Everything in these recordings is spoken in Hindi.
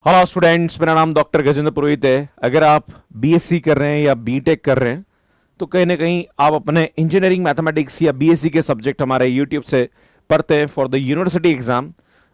हेलो स्टूडेंट्स, मेरा नाम डॉक्टर गजेंद्र पुरोहित है। अगर आप बीएससी कर रहे हैं या बीटेक कर रहे हैं तो कहीं ना कहीं आप अपने इंजीनियरिंग मैथमेटिक्स या बीएससी के सब्जेक्ट हमारे यूट्यूब से पढ़ते हैं फॉर द यूनिवर्सिटी एग्जाम।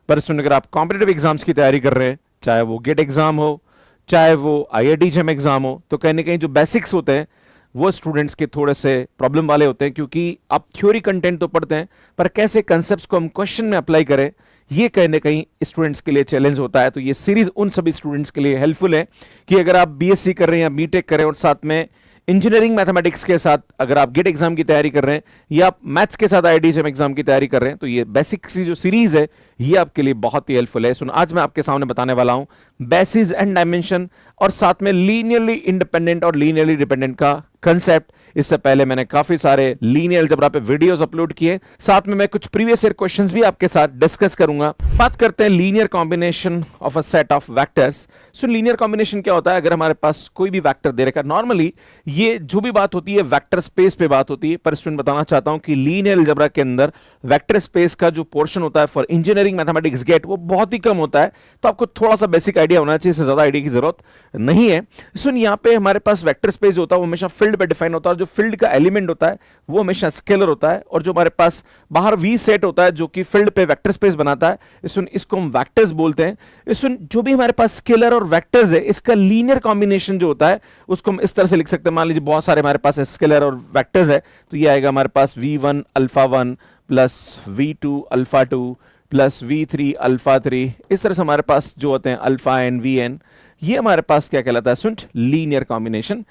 पर स्टूडेंट, अगर आप कॉम्पिटेटिव एग्जाम्स की तैयारी कर रहे हैं, चाहे वो गेट एग्जाम हो, चाहे वो आईआईटी जेम एग्जाम हो, तो कहीं ना कहीं जो बेसिक्स होते हैं वो स्टूडेंट्स के थोड़े से प्रॉब्लम वाले होते हैं, क्योंकि आप थ्योरी कंटेंट तो पढ़ते हैं पर कैसे कंसेप्ट को हम क्वेश्चन में अप्लाई करें, ये कहीं ना कहीं स्टूडेंट्स के लिए चैलेंज होता है। तो ये सीरीज उन सभी स्टूडेंट्स के लिए हेल्पफुल है कि अगर आप बीएससी कर रहे हैं या बीटेक कर रहे हैं और साथ में इंजीनियरिंग मैथमेटिक्स के साथ अगर आप गेट एग्जाम की तैयारी कर रहे हैं या आप मैथ्स के साथ आईआईटी जेम एग्जाम की तैयारी कर रहे हैं, तो ये बेसिक सी जो सीरीज है ये आपके लिए बहुत ही हेल्पफुल है। सुन, आज मैं आपके सामने बताने वाला हूं बेसिस एंड डायमेंशन और साथ में लीनियरली इंडिपेंडेंट और लीनियरली डिपेंडेंट का कंसेप्ट। इससे पहले मैंने काफी सारे लीनियर अलजेब्रा पे वीडियोस अपलोड किए, साथ में मैं कुछ प्रीवियस ईयर क्वेश्चंस भी आपके साथ डिस्कस करूंगा। बात करते हैं linear combination of a set of vectors. So linear combination क्या होता है? अगर हमारे पास कोई भी वेक्टर दे रखा, नॉर्मली ये जो भी बात होती है वेक्टर स्पेस पे बात होती है, पर स्टूडेंट बताना चाहता हूं कि लीनियर अलजेब्रा के अंदर वेक्टर स्पेस का जो पोर्शन होता है फॉर इंजीनियरिंग मैथमेटिक्स गेट वो बहुत ही कम होता है। तो आपको थोड़ा सा बेसिक आइडिया होना चाहिए, इससे ज्यादा आइडिया की जरूरत नहीं है। सुन, यहाँ पे हमारे पास वेक्टर स्पेस होता है वो हमेशा फील्ड पे डिफाइन होता है, जो फील्ड का एलिमेंट होता है वो हमेशा स्केलर होता है, और जो हमारे पास बाहर वी सेट होता है जो कि फील्ड पे वेक्टर स्पेस बनाता है, सुन इसको हम वेक्टर्स बोलते हैं। सुन, जो भी हमारे पास स्केलर और वेक्टर्स है इसका लीनियर कॉम्बिनेशन जो होता है उसको हम इस तरह से लिख सकते हैं। मान लीजिए बहुत सारे हमारे पास स्केलर और वेक्टर्स है, तो ये आएगा हमारे पास v1 alpha 1 plus v2 alpha 2 plus v3 alpha 3। इस तरह से हमारे पास जो होते हैं अल्फा एन वी एन, ये हमारे पास क्या कहलाता है? सुन, लीनियर कॉम्बिनेशन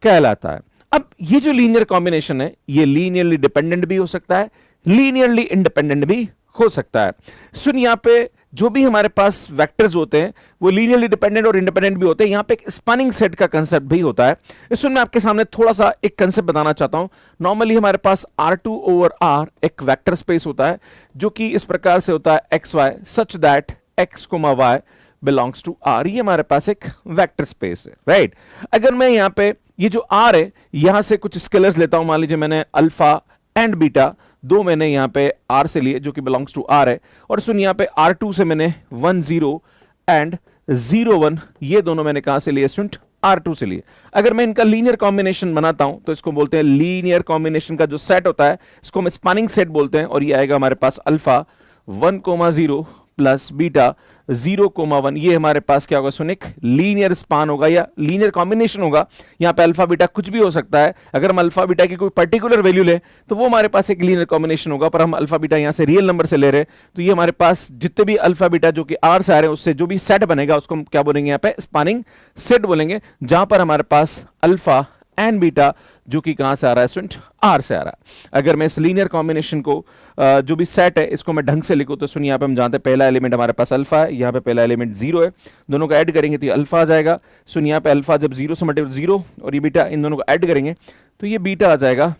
कहलाता है। अब ये जो लीनियर कॉम्बिनेशन है ये लीनियरली डिपेंडेंट भी हो सकता है, लीनियरली इंडिपेंडेंट भी हो सकता है। सुन, यहां पे जो भी हमारे पास वेक्टर्स होते हैं वो लीनियरली डिपेंडेंट और इंडिपेंडेंट भी होते हैं। यहां पे एक स्पैनिंग सेट का कंसेप्ट भी होता है। इसमें मैं आपके सामने थोड़ा सा एक कंसेप्ट बताना चाहता हूं। नॉर्मली हमारे पास R2 ओवर R एक वेक्टर स्पेस होता है जो कि इस प्रकार से होता है XY such that X, Y belongs to R। ये हमारे पास एक वेक्टर स्पेस है, राइट। अगर मैं यहां पे ये जो R है यहां से कुछ स्केलर्स लेता हूं, मान लीजिए मैंने अल्फा एंड बीटा दो मैंने यहां पे R से लिए जो कि बिलोंग्स टू R है, और सुन यहां पे R2 से मैंने 1 0 एंड 0 1 ये दोनों मैंने कहां से लिए? स्टूडेंट R2 से लिए। अगर मैं इनका लीनियर कॉम्बिनेशन बनाता हूं तो इसको बोलते हैं लीनियर कॉम्बिनेशन का जो सेट होता है इसको हम स्पैनिंग सेट बोलते हैं, और ये आएगा हमारे पास अल्फा 1 0 प्लस बीटा 0 1। ये हमारे पास क्या होगा? सुन, एक लीनियर स्पान होगा या लीनियर कॉम्बिनेशन होगा। यहां पे अल्फा बीटा कुछ भी हो सकता है। अगर हम अल्फा बीटा की कोई पर्टिकुलर वैल्यू ले तो वो हमारे पास एक लीनियर कॉम्बिनेशन होगा, पर हम अल्फा बीटा यहां से रियल नंबर से ले रहे हैं तो ये हमारे पास जितने भी अल्फा बीटा जो कि R से आ रहे हैं उससे जो भी सेट बनेगा उसको हम क्या बोलेंगे? यहां पे स्पानिंग सेट बोलेंगे, जहां पर हमारे पास अल्फा एंड बीटा जो कि कहां से आ रहा है? स्टूडेंट R से आ रहा है। अगर मैं इस लीनियर कॉम्बिनेशन को जो भी सेट है इसको मैं ढंग से लिखूं तो सुन, यहां पे हम जानते हैं पहला एलिमेंट हमारे पास अल्फा है, यहां पे पहला एलिमेंट 0 है, दोनों को ऐड करेंगे तो ये अल्फा आ जाएगा। सुन, यहां पे अल्फा जब 0 से मल्टीप्लाई 0 और ये बीटा, इन दोनों को ऐड करेंगे तो ये बीटा आ जाएगा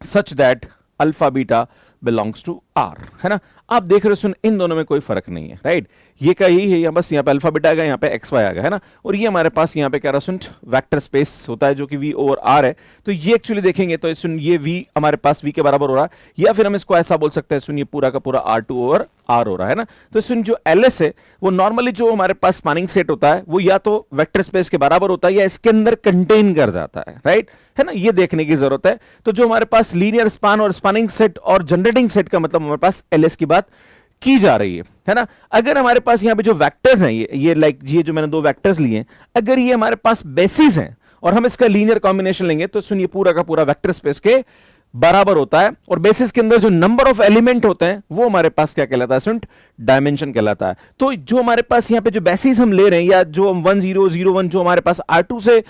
such that alpha beta belongs to R, है ना। आप देख रहे हो, सुन इन दोनों में कोई फर्क नहीं है, राइट। ये का यही है, बस यहाँ पे अल्फा बीटा आएगा, यहाँ पे XY आएगा, है ना। और ये हमारे पास यहाँ पे क्या रहा? सुन, वेक्टर स्पेस होता है जो कि V ओवर R है। तो ये एक्चुअली देखेंगे तो सुन ये V हमारे पास V के बराबर हो रहा है, या फिर हम इसको ऐसा बोल सकते हैं, सुन ये पूरा का पूरा R2 ओवर R हो रहा है ना। तो सुन, जो LS है वो नॉर्मली जो हमारे पास स्पैनिंग सेट होता है वो या तो वेक्टर स्पेस के बराबर होता है या इसके अंदर कंटेन कर जाता है, राइट, है ना। ये देखने की जरूरत है। तो जो हमारे पास लीनियर स्पान और स्पैनिंग सेट और जनरेटिंग सेट का मतलब हमारे पास LS की बात की जा रही है ना। अगर हमारे पास यहां पे जो वेक्टर्स हैं ये लाइक ये जो मैंने दो वेक्टर्स लिए हैं, अगर ये हमारे पास बेसिस हैं और हम इसका लीनियर कॉम्बिनेशन लेंगे तो सुनिए पूरा का पूरा वेक्टर स्पेस के बराबर होता है, और बेसिस के अंदर जो नंबर ऑफ एलिमेंट होते हैं वो हमारे पास क्या कहलाता है? स्टूडेंट डायमेंशन कहलाता है। तो जो हमारे पास यहां पे जो बेसिस हम ले रहे हैं या जो हम 1 0 0 1 जो हमारे पास R2 से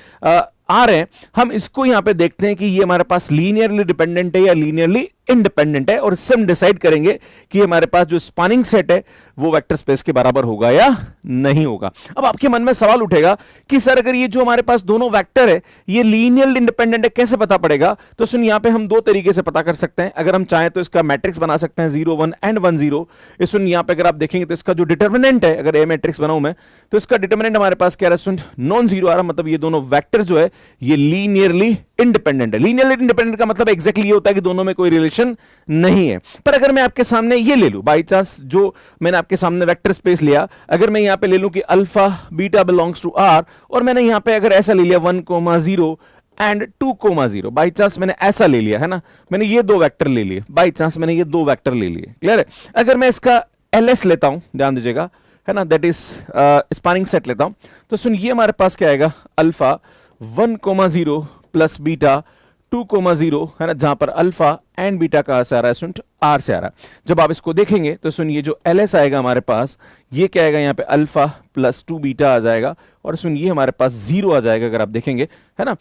आ रहे हैं, हम इसको यहां पे देखते हैं कि ये हमारे पास लीनियरली डिपेंडेंट है या लीनियरली इंडिपेंडेंट है, और इससे हम डिसाइड करेंगे कि हमारे पास जो स्पैनिंग सेट है वो वेक्टर स्पेस के बराबर होगा या नहीं होगा। अब आपके मन में सवाल उठेगा कि सर अगर ये जो हमारे पास दोनों वेक्टर है ये लीनियरली इंडिपेंडेंट है, कैसे पता पड़ेगा? तो सुन, यहां पे हम दो तरीके से पता कर सकते हैं। अगर हम चाहें तो इसका मैट्रिक्स बना सकते हैं 0 1 एंड 1 0। सुन, यहां पे अगर आप देखेंगे तो इसका जो डिटर्मिनेंट है, अगर ए मैट्रिक्स बनाऊं मैं तो इसका डिटर्मिनेंट हमारे पास क्या है? सुन, नॉन जीरो आ रहा, मतलब ये दोनों वेक्टर जो है ये लीनियरली इंडिपेंडेंट है। लीनियरली इंडिपेंडेंट का मतलब एग्जैक्टली ये होता है कि दोनों में कोई रिलेशन रिलेशन नहीं है। पर अगर मैं आपके सामने ये ले लूं, बाई चांस जो मैंने आपके सामने वेक्टर स्पेस लिया, अगर मैं यहां पे ले लूं कि alpha beta belongs to R, और मैंने यहां पे अगर ऐसा ले लिया 1,0 एंड 2,0, बाई चांस मैंने ऐसा ले लिया है ना, मैंने ये दो वेक्टर ले लिए, बाई चांस मैंने ये दो वेक्टर ले लिए, क्लियर है। अगर मैं इसका एलएस लेता हूं, ध्यान दीजिएगा, है ना, दैट इज स्पैनिंग सेट लेता हूं, तो सुन ये हमारे पास क्या आएगा, अल्फा 1,0 प्लस बीटा 2,0, है ना, जहां पर अल्फा एंड बीटा कहां से आ रहा है, सुन आर से आ रहा है। जब आप इसको देखेंगे तो सुन ये जो एलएस आएगा हमारे पास, ये क्या आएगा, यहां पे अल्फा प्लस 2 बीटा आ जाएगा, और सुन ये हमारे पास 0 आ जाएगा अगर आप देखेंगे, है ना।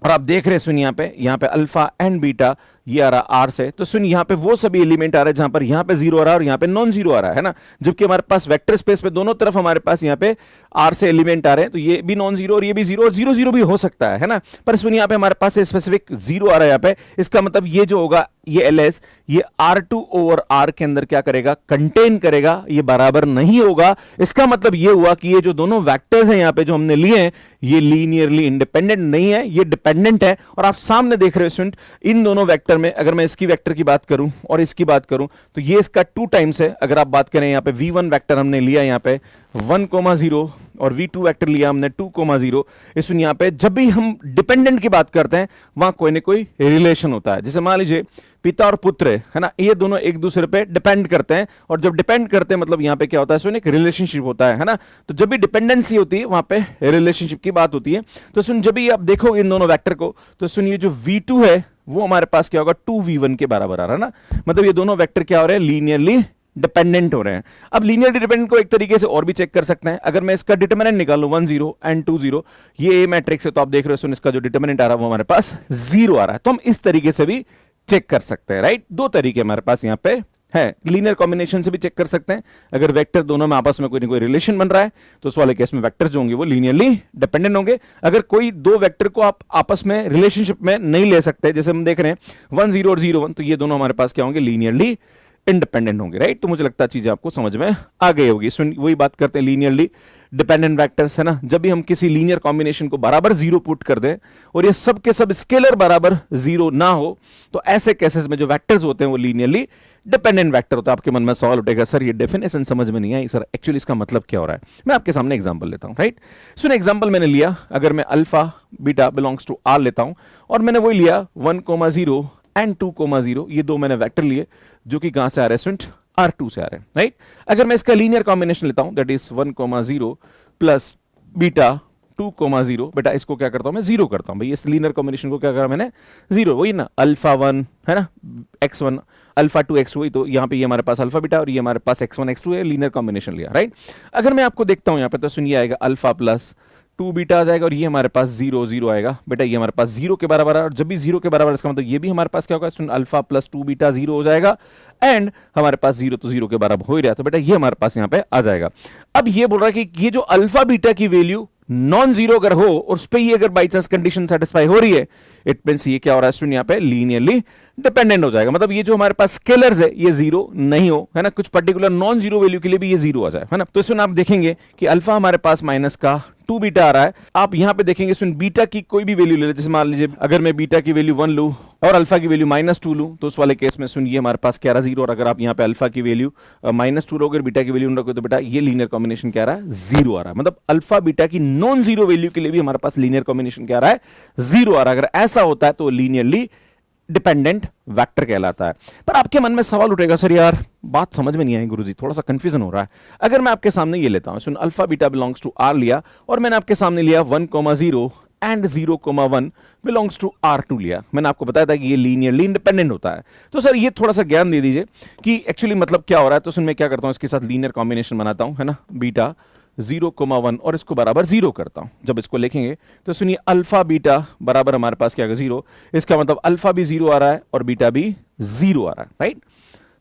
और आप देख रहे हैं सुन यहाँ पे अल्फा एंड बीटा ये आ रहा आर से, तो सुन यहाँ पे वो सभी एलिमेंट आ रहे हैं जहां पर यहाँ पे 0 आ रहा है और यहाँ पे नॉन 0 आ रहा है ना, जबकि हमारे पास वेक्टर स्पेस पे दोनों तरफ हमारे पास यहाँ पे आर से एलिमेंट आ रहे हैं, तो ये भी नॉन 0 और ये भी 0 और 0 0 भी हो सकता है ना। पर सुन यहाँ पे हमारे पास स्पेसिफिक 0 आ रहा है यहाँ पे, इसका मतलब ये जो होगा ये एलएस ये R2 ओवर R के अंदर क्या करेगा, कंटेन करेगा, ये बराबर नहीं होगा। इसका मतलब ये हुआ कि ये जो दोनों वेक्टर्स हैं यहाँ पे जो हमने लिए हैं, ये लीनियरली इंडिपेंडेंट नहीं है, ये डिपेंडेंट है। और आप सामने देख रहे हो स्टूडेंट, इन दोनों वेक्टर में अगर मैं इसकी वेक्टर की बात करूं और इसकी बात करूं तो ये इसका 2 टाइम्स है। अगर आप बात करें यहाँ पे v1 वेक्टर हमने लिया यहाँ पे 1,0 और v2 वेक्टर लिया हमने 2,0, इस यहाँ पे जब भी हम डिपेंडेंट की बात करते हैं वहां कोई ना कोई रिलेशन होता है। जैसे मान लीजिए पिता और पुत्र है ना, ये दोनों एक दूसरे पे डिपेंड करते हैं, और जब डिपेंड करते हैं मतलब यहाँ पे क्या होता है, सुन एक रिलेशनशिप होता है ना। तो जब भी डिपेंडेंसी होती है वहां पे रिलेशनशिप की बात होती है। तो सुन जब भी आप देखोगे इन दोनों वेक्टर को, तो सुन ये जो v2 है वो हमारे पास क्या होगा, 2v1 के बराबर आ रहा है ना, मतलब ये दोनों वेक्टर क्या हो रहे हैं, लीनियरली डिपेंडेंट हो रहे हैं। अब लीनियर डिपेंडेंट को एक तरीके से और भी चेक कर सकते हैं, अगर मैं इसका डिटरमिनेंट निकालूं 1 0 एंड 2 0, ये ए मैट्रिक्स है, तो आप देख रहे हो इसका जो डिटरमिनेंट आ रहा है वो हमारे पास 0 आ रहा है। तो हम इस तरीके से भी चेक कर सकते हैं, राइट। दो तरीके हमारे पास यहाँ पे है, लीनियर कॉम्बिनेशन से भी चेक कर सकते हैं, अगर वेक्टर दोनों में आपस में कोई ना कोई रिलेशन बन रहा है तो उस वाले केस में वेक्टर जो होंगे वो लीनियरली डिपेंडेंट होंगे। अगर कोई दो वेक्टर को आप आपस में रिलेशनशिप में नहीं ले सकते, जैसे हम देख रहे हैं 1 0 और 0 1, तो ये दोनों हमारे पास क्या होंगे, लीनियरली इंडिपेंडेंट होंगे, राइट। तो मुझे लगता है चीजें आपको समझ में आ गई होगी। वही बात करते हैं लीनियरली डिपेंडेंट वेक्टर्स, है ना, जब भी हम किसी लीनियर कॉम्बिनेशन को बराबर 0 पुट कर दें और ये सब के सब स्केलर बराबर 0 ना हो, तो ऐसे केसेस में जो वेक्टर्स होते हैं वो लीनियरली डिपेंडेंट वेक्टर होता है। आपके मन में सवाल उठेगा, सर ये डेफिनेशन समझ में नहीं आई, सर एक्चुअली इसका मतलब क्या हो रहा है। मैं आपके सामने एग्जांपल लेता हूं, राइट। सुन एग्जांपल मैंने लिया, अगर मैं alpha beta belongs to R लेता हूं और मैंने वही लिया 1,0 एंड 2,0, ये दो मैंने वेक्टर लिए जो कि कहां से आ रहे हैं स्टूडेंट, R2 से आ रहे हैं, राइट। अगर मैं इसका लीनियर कॉम्बिनेशन लेता हूं दैट इज 1,0 प्लस बीटा 2,0, बेटा इसको क्या करता हूं मैं 0 करता हूं, भाई इस लीनियर कॉम्बिनेशन को क्या करा मैंने 0, वही ना अल्फा 1 है ना x1 अल्फा 2 x2, वही तो यहाँ पे ये हमारे पास अल्फा बीटा और ये हमारे पास x1 x2 है, लीनियर कॉम्बिनेशन लिया, राइट। अगर मैं आपको देखता हूं यहाँ पे तो सुनिए आएगा अल्फा प्लस 2 बीटा आ जाएगा और ये हमारे पास 0 0 आएगा, बेटा ये हमारे पास 0 के बराबर है, और जब भी 0 के बराबर इसका मतलब ये भी हमारे पास क्या होगा, अल्फा प्लस 2 बीटा 0 हो जाएगा, एंड हमारे पास 0 तो 0 के बराबर हो ही रहा है, तो बेटा ये हमारे पास यहाँ पे आ जाएगा। अब ये बोल रहा है कि ये जो अल्फा बीटा की वैल्यू नॉन जीरो अगर हो और उस पर ही अगर बाई चांस कंडीशन सेटिस्फाई हो रही है, इट मींस ये क्या हो रहा है स्टूडेंट, यहाँ पे लीनियरली डिपेंडेंट हो जाएगा। मतलब ये जो हमारे पास स्केलर्स है ये जीरो नहीं हो, है ना, कुछ पर्टिकुलर नॉन जीरो वैल्यू के लिए भी ये जीरो आ जाए, है ना। तो इसमें आप देखेंगे कि अल्फा हमारे पास माइनस का 2 बीटा आ रहा है। आप यहां पे देखेंगे सुन बीटा की कोई भी वैल्यू ले लो, जैसे मान लीजिए अगर मैं बीटा की वैल्यू 1 लूं और अल्फा की वैल्यू -2 लूं, तो उस वाले केस में सुन ये हमारे पास क्या रहा 0, और अगर आप यहां पे अल्फा की वैल्यू -2 रखोगे, बीटा की वैल्यू रखोगे, तो बेटा ये लीनियर कॉम्बिनेशन क्या आ रहा है 0 आ रहा है। मतलब अल्फा बीटा की नॉन जीरो वैल्यू के लिए भी हमारे पास लीनियर कॉम्बिनेशन क्या आ रहा है 0 आ रहा है। अगर ऐसा होता है तो लीनियरली डिपेंडेंट वेक्टर कहलाता है। पर आपके मन में सवाल उठेगा, सर यार बात समझ में नहीं आई गुरुजी, थोड़ा सा कंफ्यूजन हो रहा है। अगर मैं आपके सामने ये लेता हूं, सुन alpha beta belongs to R लिया और मैंने आपके सामने लिया 1,0 एंड 0,1 बिलोंग्स टू R2 लिया, मैंने आपको बताया था कि ये लीनियरली इंडिपेंडेंट होता है। तो सर ये थोड़ा सा ज्ञान दे दीजिए कि एक्चुअली मतलब क्या हो रहा है। तो सुन मैं क्या करता हूं, इसके साथ लीनियर कॉम्बिनेशन बनाता हूं, है ना, बीटा 0,1 और इसको बराबर 0 करता हूं। जब इसको लिखेंगे तो सुनिए अल्फा बीटा बराबर हमारे पास क्या है 0, इसका मतलब अल्फा भी 0 आ रहा है और बीटा भी 0 आ रहा है, राइट।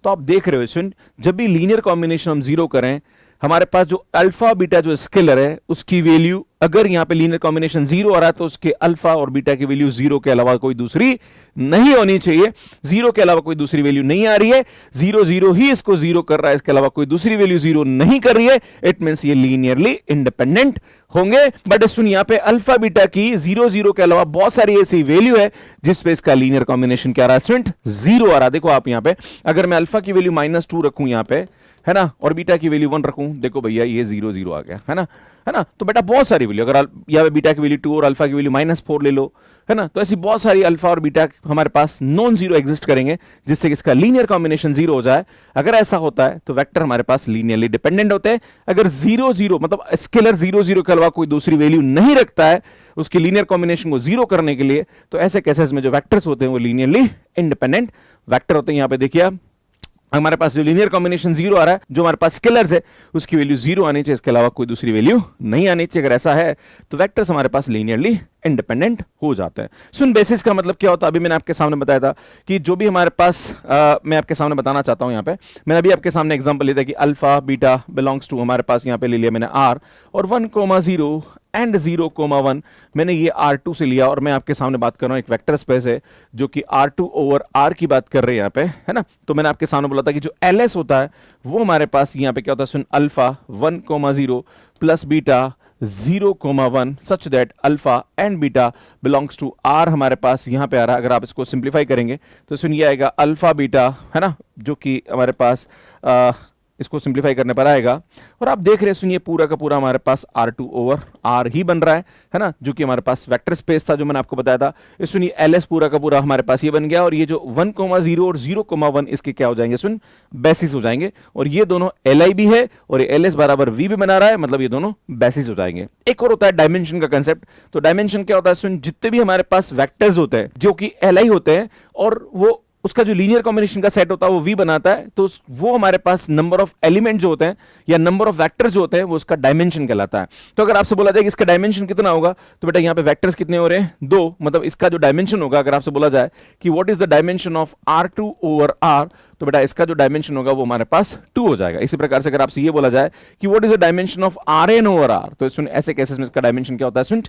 तो आप देख रहे हो सुन, जब भी लीनियर कॉम्बिनेशन हम 0 करें हमारे पास जो अल्फा बीटा जो स्केलर है उसकी वैल्यू अगर यहां पे लीनियर कॉम्बिनेशन 0 आ रहा है तो उसके अल्फा और बीटा की वैल्यू 0 के अलावा कोई दूसरी नहीं होनी चाहिए। 0 के अलावा कोई दूसरी वैल्यू नहीं आ रही है, 0 0 ही इसको 0 कर रहा है, इसके अलावा कोई दूसरी वैल्यू 0 नहीं कर रही है, इट मींस ये लीनियरली इंडिपेंडेंट होंगे। बट सुन यहां पे अल्फा बीटा की 0 0 के अलावा बहुत सारी ऐसी वैल्यू है जिस पे इसका लीनियर कॉम्बिनेशन क्या आ रहा है स्टूडेंट, 0 आ रहा है। देखो आप यहां पे अगर मैं अल्फा की वैल्यू -2 रखूं यहां पे, है ना, और बीटा की वैल्यू 1 रखूं, देखो भैया ये 0 0 आ गया, है ना, है ना। तो बेटा बहुत सारी वैल्यू, अगर यहाँ पे बीटा की वैल्यू 2 और अल्फा की वैल्यू -4 ले लो, है ना, तो ऐसी बहुत सारी अल्फा और बीटा हमारे पास नॉन जीरो एग्जिस्ट करेंगे जिससे कि इसका लीनियर कॉम्बिनेशन 0 हो जाए। अगर ऐसा होता है तो वेक्टर हमारे पास लीनियरली डिपेंडेंट होते हैं। अगर 0 0 मतलब स्केलर 0 0 के अलावा कोई दूसरी वैल्यू नहीं रखता है उसकी लीनियर कॉम्बिनेशन को 0 करने के लिए, तो ऐसे केसेस में जो वेक्टर्स होते हैं वो लीनियरली इंडिपेंडेंट वेक्टर होते हैं। यहां पे देखिए हमारे पास जो लीनियर कॉम्बिनेशन 0 आ रहा है, जो हमारे पास स्केलर्स है उसकी वैल्यू 0 आनी चाहिए, इसके अलावा कोई दूसरी वैल्यू नहीं आनी चाहिए। अगर ऐसा है तो वेक्टर्स हमारे पास लीनियरली इंडिपेंडेंट हो जाते हैं। सुन बेसिस का मतलब क्या होता है, अभी मैंने आपके सामने बताया था कि जो भी हमारे पास मैं आपके सामने बताना चाहता हूं, यहां पे मैंने अभी आपके सामने एग्जांपल लिया था कि अल्फा बीटा बिलोंग्स टू, हमारे पास यहां पे ले लिया मैंने आर और 1,0 एंड 0,1 मैंने ये R2 से लिया और मैं आपके सामने बात कर रहा हूं एक वेक्टर स्पेस है जो कि R2 ओवर R की बात कर रहे हैं यहां पे, है ना। तो मैंने आपके सामने बोला था कि जो LS होता है वो हमारे पास यहां पे क्या होता है, सुन alpha 1,0 plus beta 0,1 such that alpha and beta belongs to R हमारे पास यहां पे आ रहा है। अगर आप इसको सिंप्लीफाई करेंगे तो सुनिए आएगा अल्फा बीटा, है ना, जो कि हमारे पास इसको सिंप्लीफाई करने पर आएगा। और आप देख रहे हैं सुनिए पूरा का पूरा हमारे पास R2 ओवर R ही बन रहा है ना, जो कि हमारे पास वेक्टर स्पेस था जो मैंने आपको बताया था। इस सुनिए LS पूरा का पूरा हमारे पास ये बन गया और ये जो 1,0 और 0,1 इसके क्या हो जाएंगे सुन, बेसिस हो जाएंगे। और ये दोनों Li भी है और ये LS बराबर V भी बना रहा है, मतलब ये दोनों बेसिस हो जाएंगे। एक और होता है डायमेंशन का कंसेप्ट। तो डायमेंशन क्या होता है सुन, जितने भी हमारे पास वेक्टर्स होते हैं जो कि Li होते हैं और वो उसका जो लीनियर कॉम्बिनेशन का सेट होता है वो V बनाता है, तो वो हमारे पास नंबर ऑफ एलिमेंट जो होते हैं या नंबर ऑफ वेक्टर्स जो होते हैं वो उसका डायमेंशन कहलाता है। तो अगर आपसे बोला जाए कि इसका डायमेंशन कितना होगा तो बेटा यहाँ पे वेक्टर्स कितने हो रहे हैं, 2, मतलब इसका जो डायमेंशन होगा अगर आपसे बोला जाए कि what is the dimension of R2 over R, तो बेटा इसका जो डायमेंशन होगा वो हमारे पास 2 हो जाएगा। इसी प्रकार से अगर आपसे ये बोला जाए कि what is the dimension of Rn over R, तो सुन ऐसे केसेस में इसका डायमेंशन क्या होता है सुन,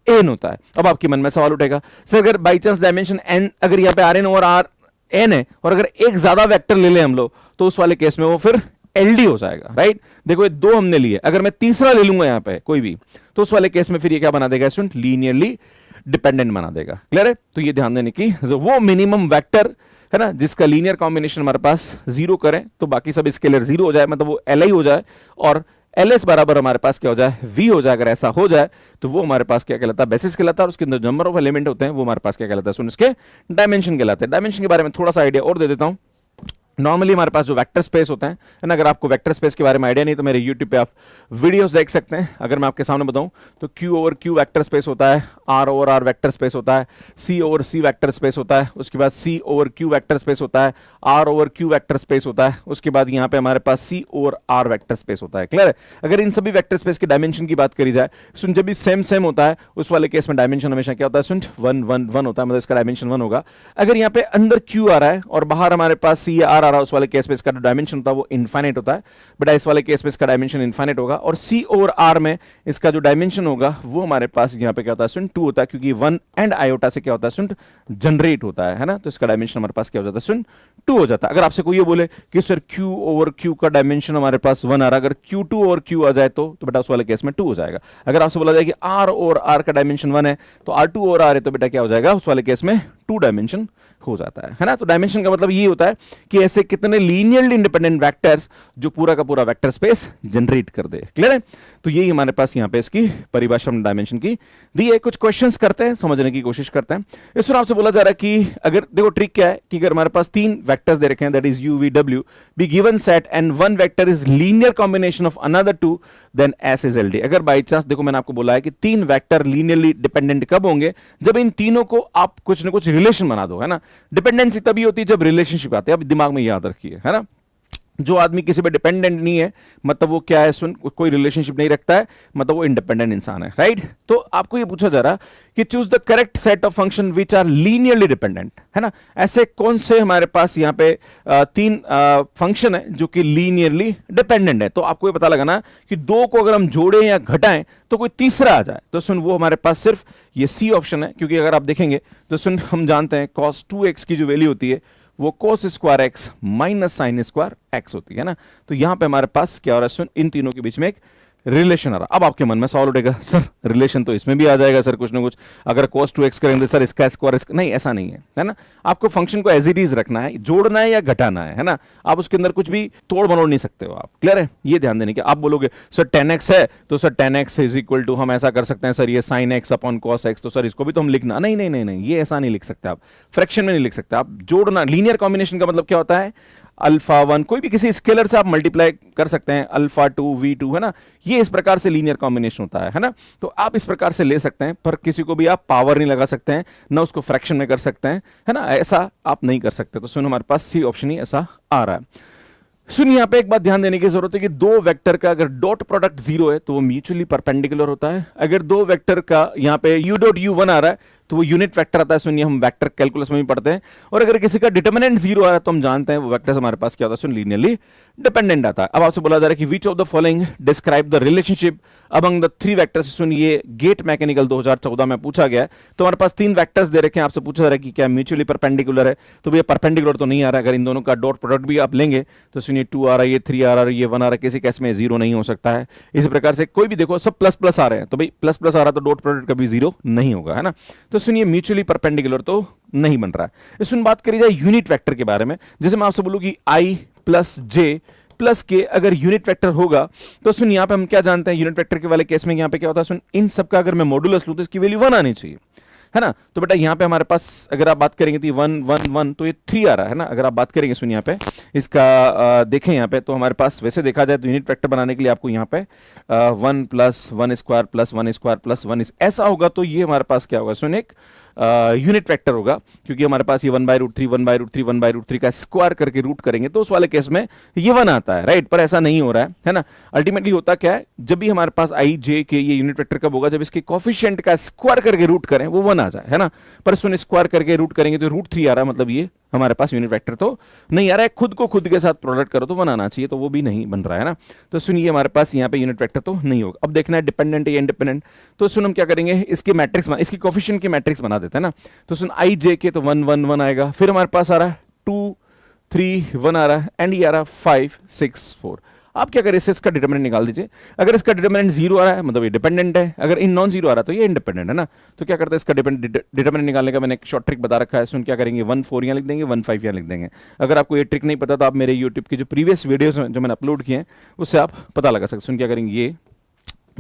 n होता है। अब आपके मन में सवाल उठेगा सर अगर बाई चांस डायमेंशन n अगर यहाँ पे Rn ओवर R n है और अगर एक ज्यादा वेक्टर ले लें हम लोग तो उस वाले केस में वो फिर LD हो जाएगा, राइट। देखो ये 2 हमने लिए, अगर मैं तीसरा ले लूंगा यहाँ पे कोई भी तो उस वाले केस में फिर ये क्या बना देगा स्टूडेंट, लीनियरली डिपेंडेंट बना देगा। क्लियर है। तो ये ध्यान देने की वो मिनिमम वेक्टर है ना जिसका लीनियर कॉम्बिनेशन हमारे पास 0 करें तो बाकी सब स्केलर 0 हो जाए, मतलब वो Li हो जाए और LS बराबर हमारे पास क्या हो जाए, V हो जाए। अगर ऐसा हो जाए तो वो हमारे पास क्या कहलाता है, बेसिस कहलाता है। और उसके अंदर नंबर ऑफ एलिमेंट होते हैं वो हमारे पास क्या कहलाता है, सुन इसके डायमेंशन कहलाते हैं। डायमेंशन के बारे में थोड़ा सा आइडिया और दे देता हूं। नॉर्मली हमारे पास जो वेक्टर स्पेस होते हैं, ना, अगर आपको वेक्टर स्पेस के बारे में आइडिया नहीं तो मेरे यूट्यूब पे आप वीडियोस देख सकते हैं। अगर मैं आपके सामने बताऊं तो Q over Q vector space होता है, R over R vector space होता है, C over C vector space होता है, उसके बाद C over Q vector space होता है, R over Q vector space होता है, उसके बाद यहाँ पे हमारे पास C over R vector space होता है। क्लियर है। अगर इन सभी वेक्टर स्पेस के डायमेंशन की बात करी जाए, सुन जब भी सेम होता है उस वाले केस में डायमेंशन हमेशा क्या होता है सुन, 1 1 1 होता है, मतलब इसका डायमेंशन 1 होगा। अगर यहाँ पे अंदर Q आ रहा है और बाहर हमारे पास C या R आ रहा है उस वाले केस में इसका डायमेंशन होता है वो इनफाइनाइट होता है। बेटा इस वाले केस में इसका डायमेंशन इनफाइनाइट होगा और C ओवर R में इसका जो डायमेंशन होगा वो हमारे पास यहाँ पे क्या होता है स्टूडेंट, 2 होता है, क्योंकि 1 एंड आयोटा से क्या होता है स्टूडेंट, जनरेट होता है ना। तो इसका डायमेंशन हमारे पास क्या हो जाता है स्टूडेंट, 2 हो जाता है। अगर आपसे कोई ये बोले कि सर Q ओवर Q का डायमेंशन हमारे पास 1 आ रहा है, अगर Q2 ओवर Q आ जाए तो बेटा उस वाले केस में 2 हो जाएगा। अगर आपसे बोला जाए कि R ओवर R का डायमेंशन 1 है तो R2 ओवर R है तो बेटा क्या हो जाएगा, उस वाले केस में 2 डायमेंशन हो जाता है ना। तो डायमेंशन का मतलब ये होता है कि ऐसे कितने लीनियरली इंडिपेंडेंट वेक्टर्स जो पूरा का पूरा वेक्टर स्पेस जनरेट कर दे। क्लियर है। तो यही हमारे पास यहाँ पे इसकी परिभाषा डायमेंशन की दी है। कुछ क्वेश्चंस करते हैं, समझने की कोशिश करते हैं। इस तरह आपसे बोला जा रहा है कि अगर देखो ट्रिक क्या है कि अगर हमारे पास 3 वेक्टर्स दे रखे हैं that is u v w be given set and one vector is linear combination of another 2 then S is LD। अगर बाई चांस देखो मैंने आपको बोला है कि 3 वेक्टर लीनियरली डिपेंडेंट कब होंगे, जब इन तीनों को आप कुछ ना कुछ रिलेशन बना दो, है ना। डिपेंडेंसी तभी होती है जब रिलेशनशिप आती है, अब दिमाग में याद रखिए, है ना। जो आदमी किसी पे डिपेंडेंट नहीं है, मतलब वो क्या है, सुन, कोई रिलेशनशिप नहीं रखता है, मतलब वो इंडिपेंडेंट इंसान है, राइट। तो आपको ये पूछा जा रहा कि choose the correct set of function which are linearly dependent, है ना। ऐसे कौन से हमारे पास यहाँ पे तीन फंक्शन है जो कि लीनियरली डिपेंडेंट है। तो आपको ये पता लगाना कि दो को अगर हम जोड़ें या घटाएं तो कोई तीसरा आ जाए, तो सुन वो हमारे पास सिर्फ ये सी ऑप्शन है, क्योंकि अगर आप देखेंगे तो सुन हम जानते हैं cos 2x की जो वैल्यू होती है वो cos square x minus sine square x होती है ना। तो यहां पे हमारे पास क्या हो रहा है, सुन, इन तीनों के बीच में एक रिलेशन आ रहा। अब आपके मन में सवाल उठेगा, सर रिलेशन तो इसमें भी आ जाएगा सर कुछ ना कुछ, अगर cos 2x करेंगे सर इसका स्क्वायर नहीं, ऐसा नहीं है ना। आपको फंक्शन को एज इट इज रखना है, जोड़ना है या घटाना है ना। आप उसके अंदर कुछ भी तोड़ मरोड़ नहीं सकते हो आप, क्लियर है। ये ध्यान देने की। आप बोलोगे सर tan x है तो sir tan x is equal to, हम ऐसा कर सकते हैं सर ये sin x upon cos x, तो सर इसको भी तो हम लिखना, नहीं नहीं नहीं नहीं, ये ऐसा नहीं लिख सकते आप, फ्रैक्शन में नहीं लिख सकते आप। जोड़ना, लीनियर कॉम्बिनेशन का मतलब क्या होता है, अल्फा 1 कोई भी किसी स्केलर से आप मल्टीप्लाई कर सकते हैं, अल्फा 2 v2, है ना। ये इस प्रकार से लीनियर कॉम्बिनेशन होता है ना। तो आप इस प्रकार से ले सकते हैं, पर किसी को भी आप पावर नहीं लगा सकते हैं, ना उसको फ्रैक्शन में कर सकते हैं, है ना, ऐसा आप नहीं कर सकते। तो सुनो हमारे पास सी ऑप्शन ही ऐसा आ रहा है। सुनिए यहां पे एक बात ध्यान देने की जरूरत है कि दो वेक्टर का अगर डॉट प्रोडक्ट 0 है तो वो म्यूचुअली परपेंडिकुलर होता है। अगर दो वेक्टर का यहां पे u डॉट u1 आ रहा है तो वो यूनिट वेक्टर आता है। सुनिए हम वेक्टर कैलकुलस में भी पढ़ते हैं। और अगर किसी का डिटरमिनेंट 0 आ रहा है तो हम जानते हैं वो वेक्टर हमारे पास क्या होता है, सुन, लीनियरली डिपेंडेंट आता है। अब आपसे बोला जा रहा है कि विच of the following describe the relationship among the three vectors. सुनिए गेट मैकेनिकल 2014 में पूछा गया है, तो हमारे पास तीन वेक्टर्स दे रखे हैं, आपसे पूछा जा रहा है कि क्या म्यूचुअली परपेंडिकुलर है, तो भैया परपेंडिकुलर तो नहीं आ रहा है। अगर इन दोनों का डॉट प्रोडक्ट भी आप लेंगे तो सुनिए 2 आ रहा है, ये 3 आ रहा है, ये 1 आ रहा है, किसी केस में 0 नहीं हो सकता है। इसी प्रकार से कोई भी देखो सब प्लस प्लस आ रहे हैं, तो भाई प्लस प्लस आ रहा है तो डॉट प्रोडक्ट कभी 0 नहीं होगा, है ना। तो सुनिए म्यूचुअली परपेंडिकुलर तो नहीं बन रहा है। सुन बात करी जाए यूनिट वेक्टर के बारे में, जैसे मैं आपसे बोलूं कि i प्लस जे प्लस के अगर यूनिट वेक्टर होगा तो सुन यहां पे हम क्या जानते हैं, यूनिट वेक्टर के वाले केस में यहां पे क्या होता है, सुन, इन सब का अगर मैं मॉडुलस लूं तो इसकी वैल्यू 1 आनी चाहिए, है ना। तो बेटा यहां पे हमारे पास अगर आप बात करेंगे तो 1 1 1 तो ये 3 आ रहा है ना। अगर आप बात करेंगे सुन यहां पे इसका देखें यहां पे, तो हमारे पास वैसे देखा जाए तो यूनिट वेक्टर बनाने के लिए आपको यहां पे 1 plus 1 square plus 1 square plus 1 ऐसा होगा, तो ये हमारे पास क्या होगा, सुन, एक यूनिट वेक्टर होगा, क्योंकि हमारे पास ये 1/√3 1/√3 1/√3 का स्क्वायर करके रूट करेंगे तो उस वाले केस में ये 1 आता है, राइट। पर ऐसा नहीं हो रहा है ना। अल्टीमेटली होता क्या है, जब भी हमारे पास i j के ये यूनिट वेक्टर कब होगा, जब इसके कोफिशिएंट का स्क्वायर करके रूट करें वो 1 आ जाए, है ना। पर सुन स्क्वायर करके रूट करेंगे तो √3 आ रहा है, मतलब ये हमारे पास यूनिट वेक्टर तो नहीं आ रहा है। खुद को खुद के साथ प्रोडक्ट करो तो 1 आना चाहिए, तो वो भी नहीं बन रहा है ना। तो सुनिए हमारे पास यहाँ पे यूनिट वेक्टर तो नहीं होगा। अब देखना है डिपेंडेंट या इंडिपेंडेंट, तो सुन हम क्या करेंगे, इसकी मैट्रिक्स, इसकी कोफिशिएंट की मैट्रिक्स बना देते हैं ना। तो सुन i j के तो 1 1 1 आएगा, फिर हमारे पास आ रहा है 2 3 1 आ रहा है, एंड ये आ रहा है 5 6 4। आप क्या करें, इसका डिटरमिनेंट निकाल दीजिए। अगर इसका डिटरमिनेंट 0 आ रहा है मतलब ये डिपेंडेंट है, अगर इन नॉन 0 आ रहा है तो ये इंडिपेंडेंट है ना। तो क्या करते हैं, इसका डिटरमिनेंट निकालने का मैंने एक शॉर्ट ट्रिक बता रखा है। सुन क्या करेंगे, 1 4 यहाँ लिख देंगे, 1 5 यहाँ लिख देंगे। अगर आपको ये ट्रिक नहीं पता तो आप मेरे यूट्यूब की जो प्रीवियस वीडियोस जो मैंने अपलोड किए हैं उससे आप पता लगा सकते। सुन क्या करेंगे,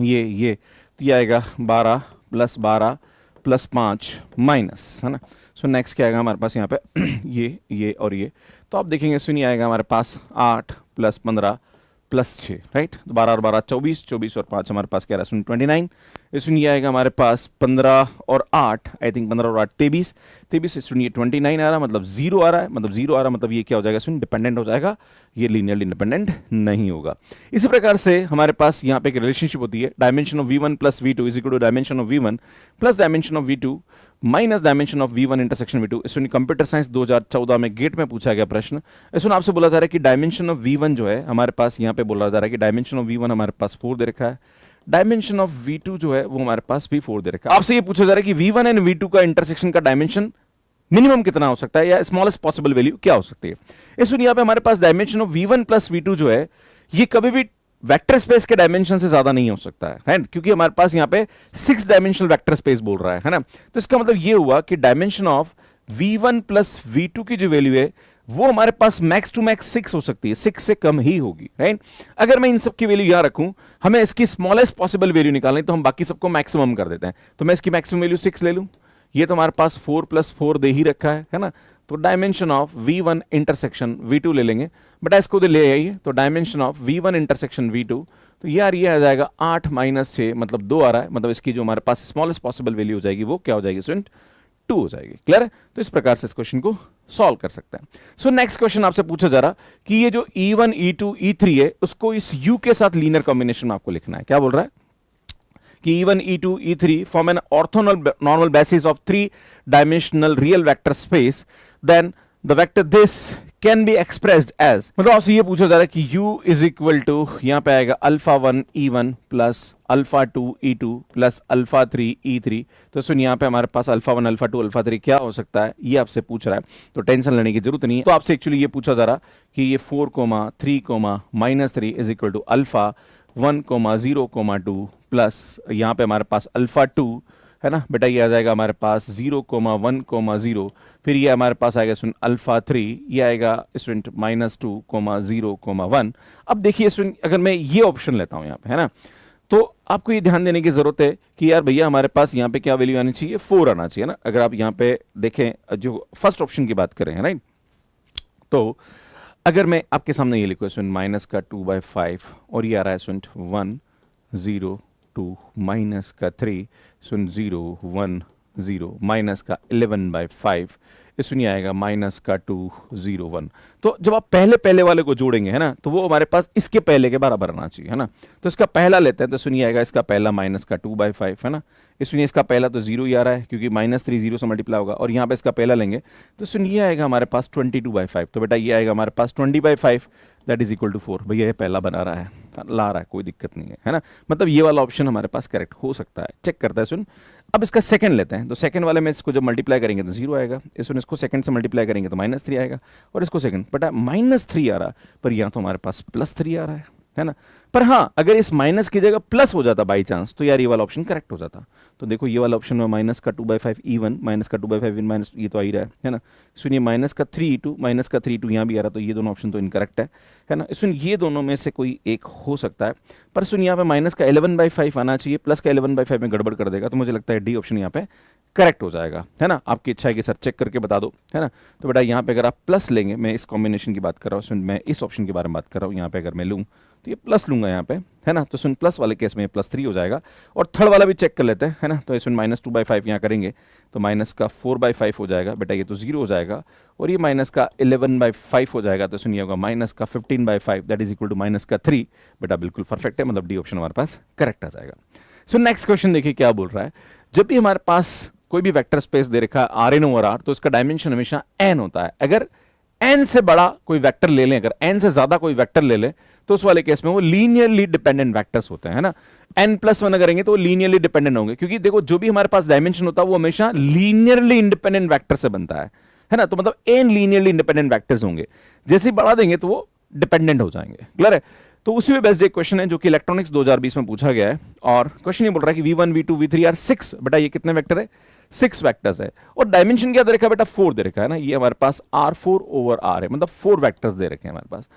ये तो ये आएगा 12 प्लस 12 प्लस 5 माइनस, है ना। सो नेक्स्ट क्या आएगा हमारे पास यहाँ पे ये और ये, तो आप देखेंगे सुनिए आएगा हमारे पास 8 प्लस 15 प्लस 6, राइट। 12 और 12 24 24 और 5 हमारे पास क्या रहा है, सुन 29। इसमें ये आएगा हमारे पास 15 और 8, आई थिंक 15 और 8 23 23 से सुनिए 29 आ रहा है, मतलब 0 आ रहा है, मतलब 0 आ रहा है मतलब ये क्या हो जाएगा, सुन डिपेंडेंट हो जाएगा, ये लीनियरली इंडिपेंडेंट नहीं होगा। इसी प्रकार से हमारे पास यहाँ पे एक रिलेशनशिप होती है, dimension of v1 plus v2 is equal to dimension of v1 plus dimension of v2 minus dimension of v1 intersection v2। इसमें कंप्यूटर साइंस 2014 में गेट में पूछा गया प्रश्न। इसमें आपसे बोला जा रहा है कि डायमेंशन ऑफ v1 जो है हमारे पास यहाँ पे बोला जा रहा है कि डायमेंशन ऑफ v1 हमारे पास 4 दे रखा है, डायमेंशन ऑफ v2 जो है वो हमारे पास भी 4 दे रखा है। आपसे ये पूछा जा रहा है कि v1 एंड v2 का इंटरसेक्शन का डायमेंशन मिनिमम कितना हो सकता है या स्मॉलेस्ट पॉसिबल वैल्यू क्या हो सकती है। इसमें यहाँ पे हमारे पास dimension of v1 plus v2 जो है ये कभी भी वेक्टर स्पेस के डायमेंशन से ज्यादा नहीं हो सकता है, राइट, क्योंकि हमारे पास यहाँ पे 6 डायमेंशनल वेक्टर स्पेस बोल रहा है ना। तो इसका मतलब ये हुआ कि dimension of v1 plus v2 की जो वैल्यू है वो हमारे पास मैक्स टू मैक्स 6 हो सकती है, 6 से कम ही होगी, राइट। अगर मैं इन सब की वैल्यू यहां रखूं, हमें इसकी स्मॉलेस्ट पॉसिबल वैल्यू निकालनी, तो हम बाकी सबको मैक्सिमम कर देते हैं। तो मैं इसकी मैक्सिमम वैल्यू 6 ले लूं, ये तो हमारे पास 4 प्लस 4 दे ही रखा है ना। तो dimension of v1 intersection v2 ले लेंगे, बट इसको ले आइए, तो dimension of v1 intersection v2, तो यार ये आ जाएगा 8 माइनस 6 मतलब 2 आ रहा है, मतलब इसकी जो हमारे पास स्मॉलेस्ट पॉसिबल वैल्यू हो जाएगी वो क्या हो जाएगी स्टूडेंट, 2 हो जाएगी। क्लियर है? तो इस प्रकार से इस क्वेश्चन को सॉल्व कर सकते हैं। सो नेक्स्ट क्वेश्चन आपसे पूछा जा रहा कि ये जो E1 E2 E3 है उसको इस U के साथ लीनियर कॉम्बिनेशन में आपको लिखना है। क्या बोल रहा है कि E1 E2 E3 form an orthonormal basis of 3 dimensional real vector space, then the vector this can be expressed as, मतलब आपसे ये पूछा जा रहा है कि U इज इक्वल टू, यहां पे आएगा alpha 1 E1 plus alpha 2 E2 plus alpha 3 E3। तो सुन यहां पे हमारे पास अल्फा 1 अल्फा 2 अल्फा 3 क्या हो सकता है ये आपसे पूछ रहा है, तो टेंशन लेने की जरूरत नहीं है। तो आपसे एक्चुअली ये पूछा जा रहा कि ये 4,3,-3 is equal to alpha 1,0,2 plus यहां पे हमारे पास अल्फा 2 है ना बेटा, ये आ जाएगा हमारे पास 0,1,0, फिर ये हमारे पास आएगा स्टूडेंट अल्फा 3, ये आएगा स्टूडेंट -2,0,1। अब देखिए स्टूडेंट अगर मैं ये ऑप्शन लेता हूं यहाँ पे, है ना, तो आपको ये ध्यान देने की जरूरत है कि यार भैया हमारे पास यहाँ पे क्या वैल्यू आनी चाहिए, 4 आना चाहिए ना। अगर आप यहाँ पे देखें जो फर्स्ट ऑप्शन की बात करें, राइट, तो अगर मैं आपके सामने ये लिखूँ स्टूडेंट माइनस का 2/5 और ये आ रहा है स्टूडेंट 1 0 2 माइनस का 3 सुन 0 1 0 माइनस का 11/5 इसमें आएगा माइनस का 2 0 1। तो जब आप पहले पहले वाले को जोड़ेंगे, है ना, तो वो हमारे पास इसके पहले के बराबर आना चाहिए, है ना। तो इसका पहला लेते हैं तो सुनिए आएगा इसका पहला माइनस का 2/5, है ना। इसमें इसका पहला तो 0 ही आ रहा है क्योंकि -3 0 से मल्टीप्लाई होगा, और यहाँ पे इसका पहला लेंगे तो सुनिए आएगा हमारे पास 22/5। तो बेटा ये आएगा हमारे पास 20/5 दैट इज इक्वल टू 4। भैया ये पहला बना रहा है, ला रहा है, कोई दिक्कत नहीं है ना। मतलब ये वाला ऑप्शन हमारे पास करेक्ट हो सकता है, चेक करता है सुन। अब इसका सेकंड लेते हैं, तो सेकंड वाले में इसको जब मल्टीप्लाई करेंगे तो 0 आएगा, इसको सेकंड से मल्टीप्लाई करेंगे तो -3 आएगा, और इसको सेकंड बेटा -3 आ रहा, पर यहाँ तो हमारे पास +3 आ रहा है ना। पर हाँ अगर इस माइनस की जगह प्लस हो जाता बाई चांस तो यार ये वाला ऑप्शन करेक्ट हो जाता। तो देखो ये वाला ऑप्शन में माइनस का 2/5 E1 माइनस का 2/5 E माइनस, ये तो आ ही रहा है ना। सुनिए माइनस का 3 E2 माइनस का 3 2 यहाँ भी आ रहा, तो ये दोनों ऑप्शन तो इनकरेक्ट है ना। सुन ये दोनों में से कोई एक हो सकता है, पर सुन यहाँ पे माइनस का 11/5 आना चाहिए, प्लस का 11/5 में गड़बड़ कर देगा, तो मुझे लगता है डी ऑप्शन यहाँ पे करेक्ट हो जाएगा, है ना। आपकी इच्छा है कि सर चेक करके बता दो, है ना। तो बेटा यहाँ पे अगर आप प्लस लेंगे, मैं इस कॉम्बिनेशन की बात कर रहा हूँ, सुन मैं इस ऑप्शन के बारे में बात कर रहा हूँ, यहाँ पे अगर मैं लूँ तो ये प्लस लूंगा यहाँ पे, है ना। तो सुन प्लस वाले केस में +3 हो जाएगा, और थर्ड वाला भी चेक कर लेते हैं, है ना। तो इसमें -2/5 यहाँ करेंगे तो माइनस का 4/5 हो जाएगा, बेटा ये तो 0 हो जाएगा, और ये माइनस का 11/5 हो जाएगा, तो सुनिए होगा माइनस का 15/5 that is equal to minus का 3। बेटा बिल्कुल परफेक्ट है, मतलब डी ऑप्शन हमारे पास करेक्ट आ जाएगा। सो नेक्स्ट क्वेश्चन देखिए क्या बोल रहा है। जब भी हमारे पास कोई भी वेक्टर स्पेस दे रखा है Rn/R, तो उसका डायमेंशन हमेशा n होता है। अगर n से बड़ा कोई वेक्टर ले लें, अगर n से ज्यादा कोई वेक्टर ले लें, तो उस वाले केस में वो लीनियरली डिपेंडेंट वेक्टर्स होते हैं, है ना। n+1 करेंगे तो वो लीनियरली डिपेंडेंट होंगे, क्योंकि देखो जो भी हमारे पास डायमेंशन होता है वो हमेशा लीनियरली इंडिपेंडेंट वेक्टर से बनता है ना। तो मतलब n लीनियरली इंडिपेंडेंट वेक्टर्स होंगे, जैसे ही बढ़ा देंगे तो वो डिपेंडेंट हो जाएंगे। क्लियर है? तो उसी में बेस्ड एक क्वेश्चन है जो कि इलेक्ट्रॉनिक्स 2020 में पूछा गया है, और क्वेश्चन ये बोल रहा है कि V1 V2 V3 आर 6। बेटा ये कितने वेक्टर है? 6 वेक्टर्स है, और डायमेंशन क्या दे रखा है बेटा? 4 दे रखा है ना। ये हमारे पास R4/R है, मतलब 4 वेक्टर्स दे रखे हैं हमारे पास,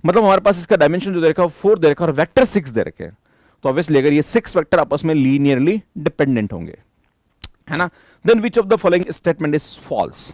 मतलब हमारे पास इसका डायमेंशन जो दे रखा है 4 दे रखा है, और वेक्टर 6 दे रखे हैं। तो ऑब्वियसली अगर ये 6 वेक्टर आपस में लीनियरली डिपेंडेंट होंगे, है ना, then which of the following statement is false?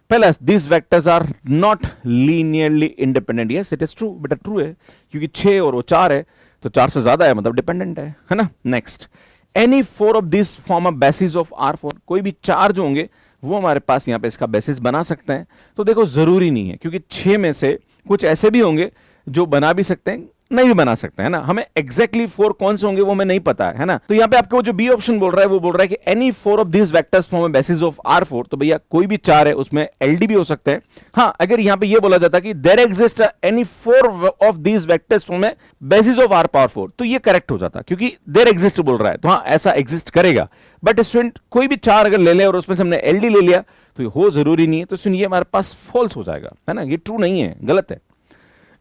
पहला, these vectors are not linearly independent. Yes, it is true. बेटा ट्रू है, क्योंकि 6 और वो 4 है, तो 4 से ज्यादा है मतलब डिपेंडेंट है ना। Next, any 4 of this form a basis of R4। कोई भी 4 जो होंगे वो हमारे पास यहाँ पे इसका बेसिस बना सकते हैं। तो देखो जरूरी नहीं है, क्योंकि 6 में से कुछ ऐसे भी होंगे जो बना भी सकते हैं, नहीं भी बना सकते हैं ना। हमें एग्जैक्टली 4 कौन से होंगे वो हमें नहीं पता है ना। तो यहाँ पे आपको जो बी ऑप्शन बोल रहा है वो बोल रहा है कि any 4 of this vectors form a basis of R4। तो भैया कोई भी 4 है उसमें LD भी हो सकते हैं। हाँ, अगर यहाँ पे ये बोला जाता कि there exist any 4 of this vectors form a basis of R⁴ तो ये करेक्ट हो जाता, क्योंकि देयर एग्जिस्ट बोल रहा है, तो हाँ ऐसा एग्जिस्ट करेगा। बट स्टूडेंट कोई भी 4 अगर ले ले और उसमें से हमने LD ले लिया तो ये हो जरूरी नहीं है, तो सुनिए हमारे पास फॉल्स हो जाएगा, है ना। ये ट्रू नहीं है, गलत है।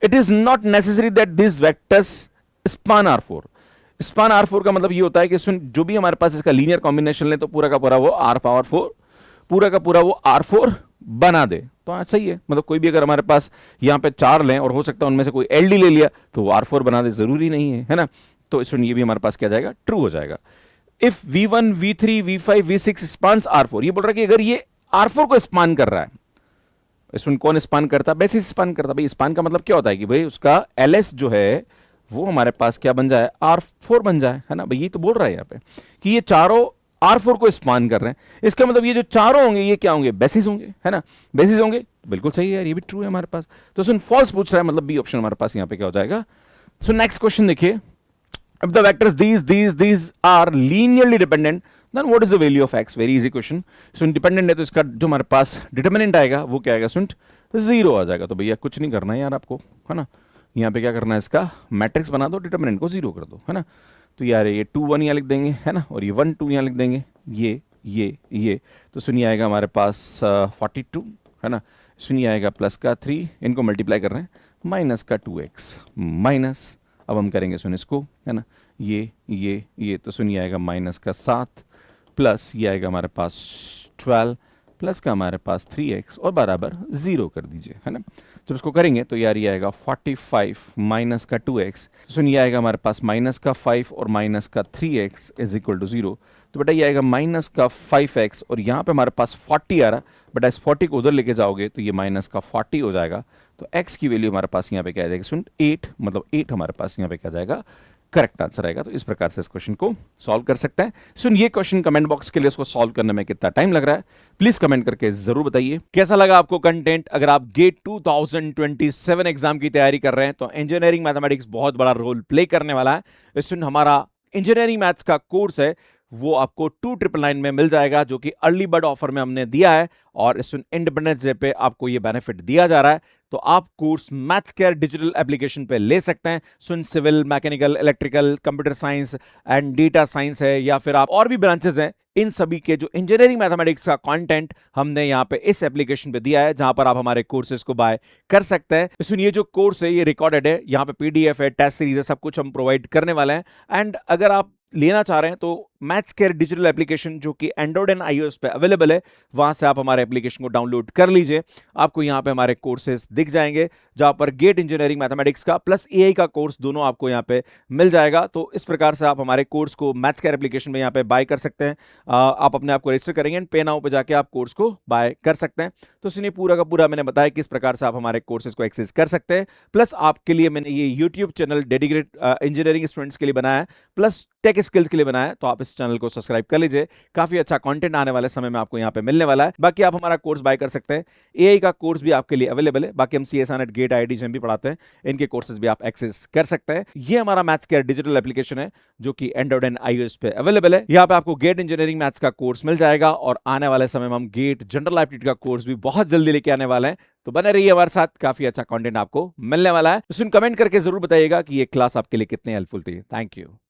It is not necessary that this vectors span R4। Span R4 का मतलब ये होता है कि जो भी हमारे पास इसका लीनियर कॉम्बिनेशन ले तो पूरा का पूरा वो R⁴ पूरा का पूरा वो R4 बना दे। तो हाँ सही है, मतलब कोई भी अगर हमारे पास यहाँ पे 4 लें और हो सकता है उनमें से कोई LD ले लिया तो वो R4 बना दे, जरूरी नहीं है ना। तो स्टूडेंट ये भी हमारे पास क्या जाएगा? ट्रू हो जाएगा। If V1 V3 V5 V6 स्पान्स R4, ये बोल रहा है कि अगर ये R4 को स्पान कर रहा है, इसमें कौन स्पान करता? बेसिस स्पान करता। भाई स्पान का मतलब क्या होता है कि भाई उसका LS जो है वो हमारे पास क्या बन जाए? R4 बन जाए, है ना। भाई ये तो बोल रहा है यहाँ पे कि ये चारों R4 को स्पान कर रहे हैं, इसका मतलब ये जो चारों होंगे ये क्या होंगे, बेसिस होंगे, है ना, बेसिस होंगे, बिल्कुल सही है यार, ये भी ट्रू है हमारे पास। तो सुन फॉल्स पूछ रहा है, मतलब बी ऑप्शन हमारे पास यहाँ पे क्या हो जाएगा। सो नेक्स्ट क्वेश्चन देखिए, if the vectors these are linearly dependent, then what is the value of x? Very easy question. So independent है तो इसका जो हमारे पास डिटरमिनेंट आएगा वो क्या आएगा, सुन जीरो आ जाएगा। तो भैया कुछ नहीं करना है यार आपको, है ना, यहाँ पे क्या करना है, इसका मैट्रिक्स बना दो, डिटरमिनेंट को जीरो कर दो, है ना। तो यार ये 2 1 यहाँ लिख देंगे, है ना, और ये 1 2 यहाँ लिख देंगे, ये तो सुनिए आएगा हमारे पास 42, है ना, सुनिए आएगा प्लस का 3, इनको मल्टीप्लाई कर रहे हैं, माइनस का 2x माइनस, अब हम करेंगे सुन इसको, है ना, ये तो सुनिए आएगा माइनस का 7 प्लस ये आएगा हमारे पास 12 प्लस का हमारे पास 3x और बराबर 0 कर दीजिए, है ना। जब इसको करेंगे तो यार ये आएगा 45 माइनस का 2x, सुनिए आएगा हमारे पास माइनस का 5 और माइनस का 3x इज इक्वल टू 0। तो बेटा ये आएगा माइनस का 5x और यहाँ पे हमारे पास 40 आ रहा, बेटा इस 40 को उधर लेके जाओगे तो ये माइनस का 40 हो जाएगा। तो x की वैल्यू हमारे पास यहाँ पे क्या आ जाएगी, सुन 8, मतलब 8 हमारे पास यहाँ पे क्या जाएगा, करेक्ट आंसर आएगा। तो इस प्रकार से इस क्वेश्चन को सॉल्व कर सकते हैं। सुन ये क्वेश्चन कमेंट बॉक्स के लिए इसको सॉल्व करने में कितना टाइम लग रहा है प्लीज कमेंट करके जरूर बताइए। कैसा लगा आपको कंटेंट? अगर आप गेट 2027 एग्जाम की तैयारी कर रहे हैं तो इंजीनियरिंग मैथमेटिक्स बहुत बड़ा रोल प्ले करने वाला है। सुन हमारा इंजीनियरिंग मैथ्स का कोर्स है वो आपको 2999 में मिल जाएगा, जो कि अर्ली बर्ड ऑफर में हमने दिया है और इस इंडिपेंडेंस डे पे आपको ये बेनिफिट दिया जा रहा है। तो आप course maths care digital application पे ले सकते हैं। सुन civil, mechanical, electrical, computer science and data science है या फिर आप और भी ब्रांचेस हैं, इन सभी के जो इंजीनियरिंग मैथमेटिक्स का कंटेंट हमने यहाँ पे इस एप्लीकेशन पे दिया है, जहां पर आप हमारे कोर्सेज को बाय कर सकते हैं। सुनिए जो कोर्स है ये रिकॉर्डेड है, यहाँ पे पीडीएफ है, टेस्ट सीरीज है, सब कुछ हम प्रोवाइड करने वाले हैं। एंड अगर आप लेना चाह रहे हैं तो मैथ्स केयर डिजिटल एप्लीकेशन जो कि एंड्रॉइड एंड आईओएस पे अवेलेबल है, वहां से आप हमारे एप्लीकेशन को डाउनलोड कर लीजिए। आपको यहाँ पे हमारे कोर्सेज दिख जाएंगे, जहां पर गेट इंजीनियरिंग मैथमेटिक्स का प्लस एआई का कोर्स दोनों आपको यहाँ पे मिल जाएगा। तो इस प्रकार से आप हमारे कोर्स को मैथ्स केयर एप्लीकेशन में यहाँ पे बाय कर सकते हैं। आप अपने आप को रजिस्टर करेंगे एंड पे नाउ पे जाके आप कोर्स को बाय कर सकते हैं। तो सुनिए पूरा का पूरा मैंने बताया किस प्रकार से आप हमारे कोर्सेज को एक्सेस कर सकते हैं। प्लस आपके लिए मैंने ये YouTube channel dedicated engineering students के लिए बनाया है, प्लस टेक स्किल्स के लिए बनाया है। तो आप इस चैनल को सब्सक्राइब कर लीजिए, काफी अच्छा कंटेंट आने वाले समय में आपको यहाँ पे मिलने वाला है। बाकी आप हमारा कोर्स बाय कर सकते हैं, एआई का कोर्स भी आपके लिए अवेलेबल है। बाकी हम CSIR NET, GATE, IIT JEE भी पढ़ाते हैं, इनके कोर्सेज भी आप एक्सेस कर सकते हैं। ये हमारा मैथ्स केयर डिजिटल एप्लीकेशन है जो कि एंड्रॉइड एंड आईओएस पे अवेलेबल है। यहाँ पे आपको गेट इंजीनियरिंग मैथ्स का कोर्स मिल जाएगा और आने वाले समय में हम गेट जनरल एप्टीट्यूड का कोर्स भी बहुत जल्दी लेके आने वाले हैं। तो बने रहिए हमारे साथ, काफी अच्छा कंटेंट आपको मिलने वाला है। सुन कमेंट करके जरूर बताइएगा कि ये क्लास आपके लिए कितनी हेल्पफुल थी। Thank you.